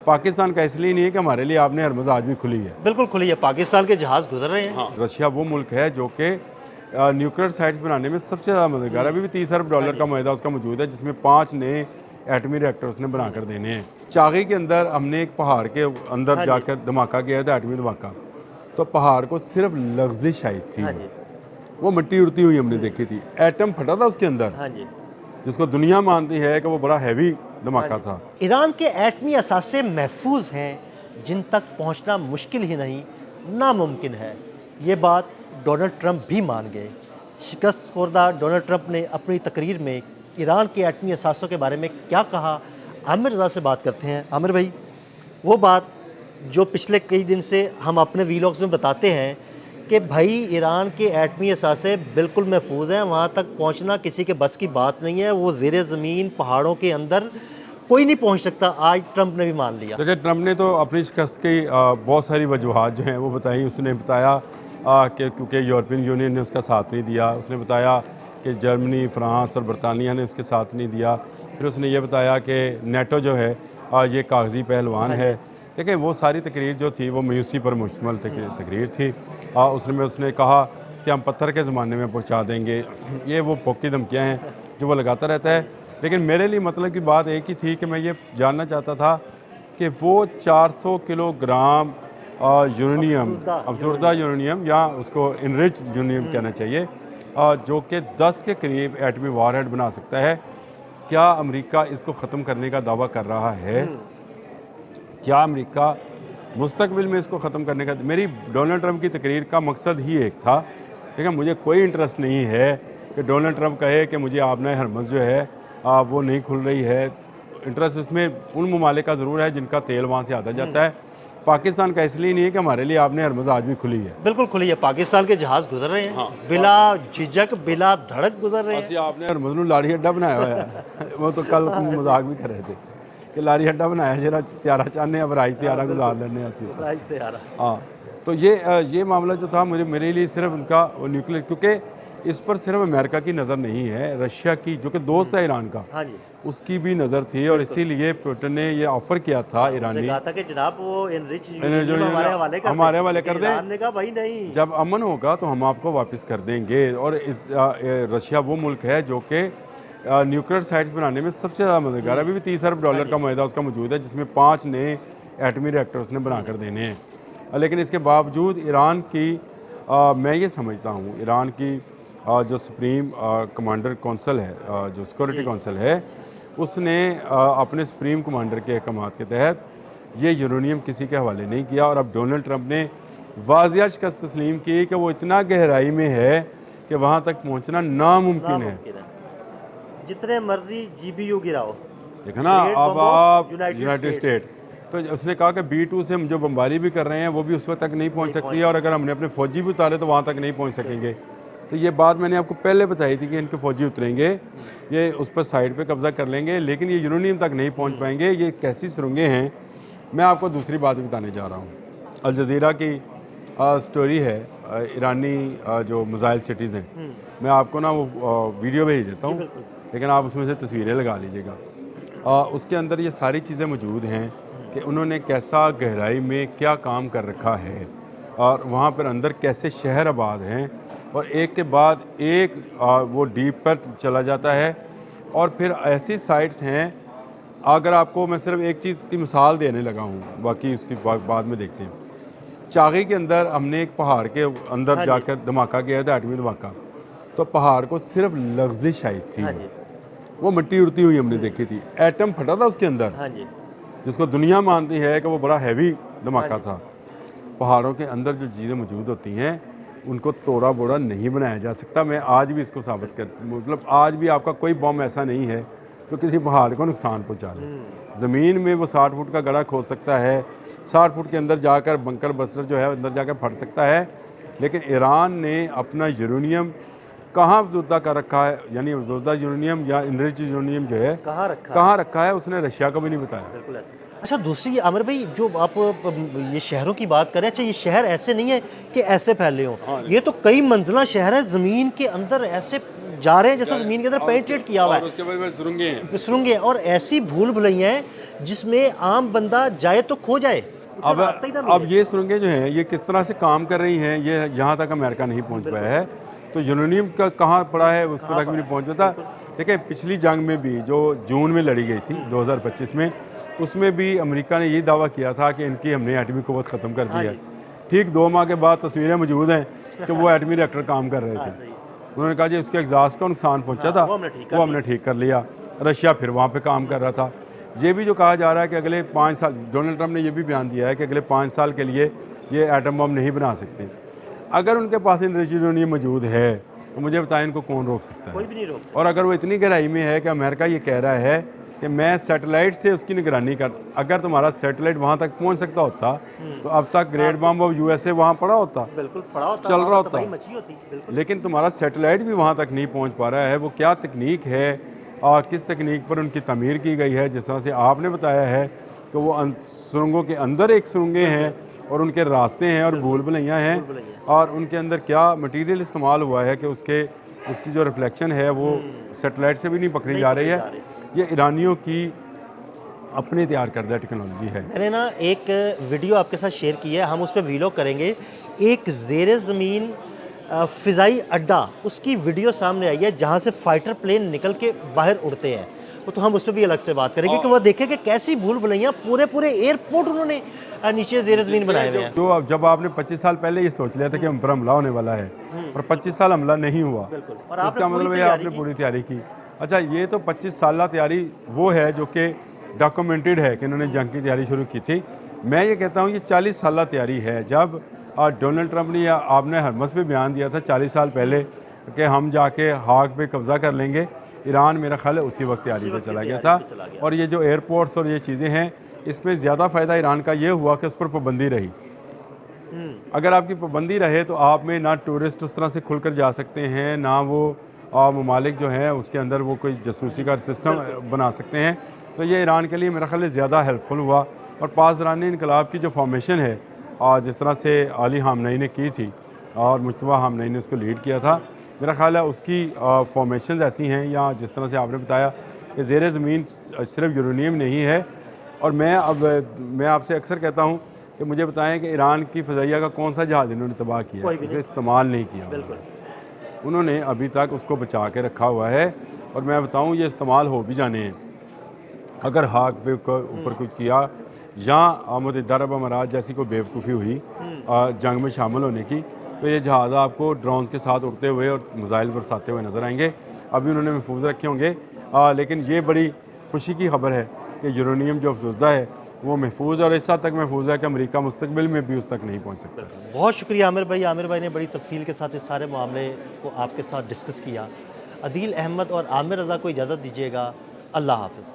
पाकिस्तान का इसलिए नहीं है कि हमारे लिए आपने हरमुज़ आज भी खुली है। बिल्कुल खुली है, पाकिस्तान के जहाज़ गुजर रहे हैं। हाँ, रशिया वो मुल्क है जो कि न्यूक्लियर साइट्स बनाने में सबसे ज़्यादा मददगार है। अभी भी $30 अरब का मुआहदा उसका मौजूद है, जिसमें 5 नए एटमी रिएक्टर उसने बना कर देने हैं। चागी के अंदर हमने एक पहाड़ के अंदर जाकर धमाका किया था, एटमी धमाका। तो पहाड़ को सिर्फ लग्जिश आई थी, वो मिट्टी उड़ती हुई हमने देखी थी। एटम फटा था उसके अंदर, जिसको दुनिया मानती है कि वो बड़ा हैवी धमाका था। ईरान के एटमी असासे महफूज हैं, जिन तक पहुंचना मुश्किल ही नहीं नामुमकिन है। ये बात डोनाल्ड ट्रंप भी मान गए। शिकस्त खुर्दा डोनाल्ड ट्रंप ने अपनी तकरीर में ईरान के एटमी असासों के बारे में क्या कहा, आमिर रज़ा से बात करते हैं। आमिर भाई, वो बात जो पिछले कई दिन से हम अपने वीलॉग्स में बताते हैं कि भाई ईरान के एटमी असासे बिल्कुल महफूज हैं, वहाँ तक पहुँचना किसी के बस की बात नहीं है, वो ज़ेरे ज़मीन पहाड़ों के अंदर कोई नहीं पहुँच सकता। आज ट्रंप ने भी मान लिया। देखिए, ट्रंप ने तो अपनी शिकस्त की बहुत सारी वजूहात जो हैं वो बताई। उसने बताया कि क्योंकि यूरोपियन यूनियन ने उसका साथ नहीं दिया। उसने बताया कि जर्मनी, फ्रांस और बरतानिया ने उसके साथ नहीं दिया। फिर उसने ये बताया कि नेटो जो है ये कागजी पहलवान है। देखिए, वो सारी तकरीर जो थी वो मायूसी पर मुश्तमिल तकरीर थी। उसने कहा कि हम पत्थर के ज़माने में पहुँचा देंगे। ये वो पोकी धमकियाँ हैं जो वो लगाता रहता है। लेकिन मेरे लिए मतलब की बात एक ही थी कि मैं ये जानना चाहता था कि वो 400 किलोग्राम यूरेनियम, अफसुर्दा यूरेनियम या उसको इनरिच यूरेनियम कहना चाहिए, जो कि 10 के करीब एटमी वारहेड बना सकता है। क्या अमेरिका इसको ख़त्म करने का दावा कर रहा है? क्या अमेरिका मुस्तकबिल में इसको ख़त्म करने का? मेरी डोनाल्ड ट्रंप की तकरीर का मकसद ही एक था। लेकिन मुझे कोई इंटरेस्ट नहीं है कि डोनाल्ड ट्रंप कहे कि मुझे आपने हरमुज़ जो है वो नहीं खुल रही है। इंटरेस्ट इसमें उन ममालिक का ज़रूर है जिनका तेल वहाँ से आता जाता है। पाकिस्तान का इसलिए नहीं है कि हमारे लिए आपने हरमुज़ आज भी खुली है। बिल्कुल खुली है, पाकिस्तान के जहाज़ गुजर रहे हैं। बिला झिझक बिला धड़क गुजर रहे हैं। आपने हरमुज़ ਨੂੰ लाड़ी अड्डा बनाया हुआ है। वो तो कल मजाक भी कर रहे थे कि लाड़ी अड्डा बनाया जरा त्यारा चाहने अब राज त्यारा गुजार लेने राज त्यारा। हाँ, तो ये मामला जो था मेरे लिए सिर्फ उनका न्यूक्लियर, क्योंकि इस पर सिर्फ अमेरिका की नज़र नहीं है, रशिया की जो कि दोस्त है ईरान का, उसकी भी नज़र थी। और इसीलिए पुतिन ने ये ऑफ़र किया था ईरानी, कहा था कि जनाब वो इनरिच हमारे हवाले कर दें। ईरान ने कहा भाई नहीं, जब अमन होगा तो हम आपको वापस कर देंगे। और रशिया वो मुल्क है जो कि न्यूक्लियर साइट्स बनाने में सबसे ज़्यादा मददगार है। अभी भी $30 अरब का मुआहदा उसका मौजूद है, जिसमें 5 नए एटमी रिएक्टर उसने बना कर देने हैं। लेकिन इसके बावजूद ईरान की मैं ये समझता हूँ, ईरान की जो सुप्रीम कमांडर कौंसल है, जो सिक्योरिटी कौंसल है, उसने अपने सुप्रीम कमांडर के अहकाम के तहत ये यूरेनियम किसी के हवाले नहीं किया। और अब डोनाल्ड ट्रंप ने वाज़िया शिकस्त तस्लीम की कि वो इतना गहराई में है कि वहाँ तक पहुँचना नामुमकिन है। जितने मर्जी GBU गिराओ, देखा ना, अब आप यूनाइटेड स्टेट, तो उसने कहा कि B2 से हम जो बमबारी भी कर रहे हैं वो भी उस वक्त तक नहीं पहुँच सकती है, और अगर हमने अपने फ़ौजी भी उतारे तो वहाँ तक नहीं पहुँच सकेंगे। तो ये बात मैंने आपको पहले बताई थी कि इनके फ़ौजी उतरेंगे, ये उस पर साइड पे कब्ज़ा कर लेंगे, लेकिन ये यूरेनियम तक नहीं पहुँच पाएंगे। ये कैसी सुरंगें हैं। मैं आपको दूसरी बात बताने जा रहा हूँ। अल जज़ीरा की स्टोरी है, ईरानी जो मिसाइल सिटीज़ हैं, मैं आपको ना वो वीडियो भेज देता हूँ, लेकिन आप उसमें से तस्वीरें लगा लीजिएगा। उसके अंदर ये सारी चीज़ें मौजूद हैं कि उन्होंने कैसा गहराई में क्या काम कर रखा है, और वहाँ पर अंदर कैसे शहर आबाद हैं, और एक के बाद एक वो डीप पर चला जाता है। और फिर ऐसी साइट्स हैं, अगर आपको मैं सिर्फ एक चीज़ की मिसाल देने लगा हूँ, बाकी उसकी बाद में देखते हैं। चागी के अंदर हमने एक पहाड़ के अंदर जाकर धमाका किया था, एटमी धमाका। तो पहाड़ को सिर्फ लग्जिश आई थी, वो मिट्टी उड़ती हुई हमने देखी थी। एटम फटा था उसके अंदर, जिसको दुनिया मानती है कि वो बड़ा हैवी धमाका था। पहाड़ों के अंदर जो चीज़ें मौजूद होती हैं उनको तोड़ा बोड़ा नहीं बनाया जा सकता। मैं आज भी इसको साबित मतलब आज भी आपका कोई बम ऐसा नहीं है जो किसी पहाड़ को नुकसान पहुंचा ले। ज़मीन में वो 60 फुट का गड्ढा खोद सकता है, 60 फुट के अंदर जाकर बंकर बस्टर जो है अंदर जाकर फट सकता है। लेकिन ईरान ने अपना यूरेनियम कहाँ अफजुदा कर रखा है, यानी अफजुदा यूरेनियम या इनरिच यूरेनियम जो है कहाँ रखा है, उसने रशिया को भी नहीं बताया। अच्छा, दूसरी आमिर भाई, जो आप ये शहरों की बात करें, अच्छा ये शहर ऐसे नहीं है कि ऐसे फैले हों, ये तो कई मंजिला शहर है, ज़मीन के अंदर ऐसे जा रहे हैं जैसे ज़मीन के अंदर पेनिट्रेट किया हुआ और है, उसके बाद सुरंगें हैं। सुरंगें, और ऐसी भूल भुलैया हैं जिसमें आम बंदा जाए तो खो जाए, उसे रास्ता ही ना अब मिले। ये सुरंगें जो हैं ये किस तरह से काम कर रही हैं, ये यहाँ तक अमेरिका नहीं पहुँच पाया है। तो यूरेनियम का कहाँ पड़ा है उस तक भी नहीं पहुँच पाता। देखिए पिछली जंग में भी जो जून में लड़ी गई थी 2025 में, उसमें भी अमेरिका ने ये दावा किया था कि इनकी हमने एटमी क़ुव्वत ख़त्म कर दी है। ठीक 2 माह के बाद तस्वीरें मौजूद हैं कि वो एटमी रिएक्टर काम कर रहे थे। सही। उन्होंने कहा जी उसके एग्जॉस्ट का नुकसान पहुंचा था, वो हमने ठीक कर लिया। रशिया फिर वहाँ पे काम कर रहा था। ये भी जो कहा जा रहा है कि अगले 5 साल, डोनाल्ड ट्रंप ने ये भी बयान दिया है कि अगले 5 साल के लिए ये एटम बम नहीं बना सकते। अगर उनके पास यूरेनियम मौजूद है तो मुझे बताएं इनको कौन रोक सकता कोई है। भी नहीं रोक सकता। और अगर वो इतनी गहराई में है कि अमेरिका ये कह रहा है कि मैं सैटेलाइट से उसकी निगरानी कर, अगर तुम्हारा सैटेलाइट वहाँ तक पहुँच सकता होता तो अब तक ग्रेट बम ऑफ यूएसए वहाँ पड़ा होता, बिल्कुल पड़ा होता, चल रहा होता। तबाही मची होती, बिल्कुल। लेकिन तुम्हारा सैटेलाइट भी वहाँ तक नहीं पहुँच पा रहा है। वो क्या तकनीक है और किस तकनीक पर उनकी तमीर की गई है, जिस तरह से आपने बताया है कि वो सुरंगों के अंदर एक सुरंगें हैं और उनके रास्ते हैं और भूल भुलैया हैं, और उनके अंदर क्या मटेरियल इस्तेमाल हुआ है कि उसकी जो रिफ्लेक्शन है वो सैटेलाइट से भी नहीं पकड़ी जा रही है। ये ईरानियों की अपने तैयार करदा टेक्नोलॉजी है। मैंने ना एक वीडियो आपके साथ शेयर की है, हम उस पर वीलॉग करेंगे। एक ज़ेरे ज़मीन फ़िज़ाई अड्डा, उसकी वीडियो सामने आई है जहाँ से फाइटर प्लेन निकल के बाहर उड़ते हैं। वो तो हम उस पर भी अलग से बात करेंगे कि वो देखें कि कैसी भूल भुलैया पूरे एयरपोर्ट उन्होंने नीचे ज़ेरे ज़मीन बनाए हुए हैं। जो जब आपने 25 साल पहले ये सोच लिया था कि हम पर हमला होने वाला है और 25 साल हमला नहीं हुआ, और तो इसका मतलब है आपने पूरी तैयारी की। अच्छा, ये तो 25 साल तैयारी वो है जो कि डॉक्यूमेंटेड है कि इन्होंने जंग की तैयारी शुरू की थी। मैं ये कहता हूँ ये 40 साल तैयारी है। जब डोनाल्ड ट्रंप ने या आपने हरमस पे बयान दिया था 40 साल पहले कि हम जाके हाक पे कब्ज़ा कर लेंगे, ईरान मेरा ख्याल है उसी वक्त तैयारी पे चला गया था। और ये जो एयरपोर्ट्स और ये चीज़ें हैं, इसमें ज़्यादा फ़ायदा ईरान का ये हुआ कि उस पर पाबंदी रही। अगर आपकी पाबंदी रहे तो आप में ना टूरिस्ट उस तरह से खुलकर जा सकते हैं, ना वो ममालिक जो हैं उसके अंदर वो कोई जासूसी का सिस्टम बना सकते हैं। तो ये ईरान के लिए मेरा ख्याल है ज़्यादा हेल्पफुल हुआ। और पासदारानी इनकलाब की जो फॉर्मेशन है, जिस तरह से अली हामनई ने की थी और मुश्तबा हामनई ने उसको लीड किया था, मेरा ख्याल है उसकी फॉर्मेशन ऐसी हैं, या जिस तरह से आपने बताया कि ज़ेरे ज़मीन सिर्फ यूरेनियम नहीं है। और मैं आपसे अक्सर कहता हूँ कि मुझे बताएं कि ईरान की फ़ज़ाइया का कौन सा जहाज़ इन्होंने तबाह किया, उसे इस्तेमाल नहीं किया। बिल्कुल, उन्होंने अभी तक उसको बचा के रखा हुआ है। और मैं बताऊँ ये इस्तेमाल हो भी जाने हैं। अगर हाक पे ऊपर कुछ किया या मुत्तहिदा अरब अमारात जैसी कोई बेवकूफ़ी हुई जंग में शामिल होने की, तो ये जहाज़ आपको ड्रोन्स के साथ उड़ते हुए और मिसाइल बरसाते हुए नज़र आएंगे। अभी उन्होंने महफूज रखे होंगे, लेकिन ये बड़ी खुशी की खबर है कि यूरेनियम जो अफसुदा है वो महफूज, और इस हद तक महफूज है कि अमेरिका मुस्तकबिल में भी उस तक नहीं पहुँच सकता। बहुत शुक्रिया आमिर भाई। आमिर भाई ने बड़ी तफसील के साथ इस सारे मामले को आपके साथ डिस्कस किया। अदील अहमद और आमिर रज़ा को इजाज़त दीजिएगा। अल्लाह हाफ़िज़।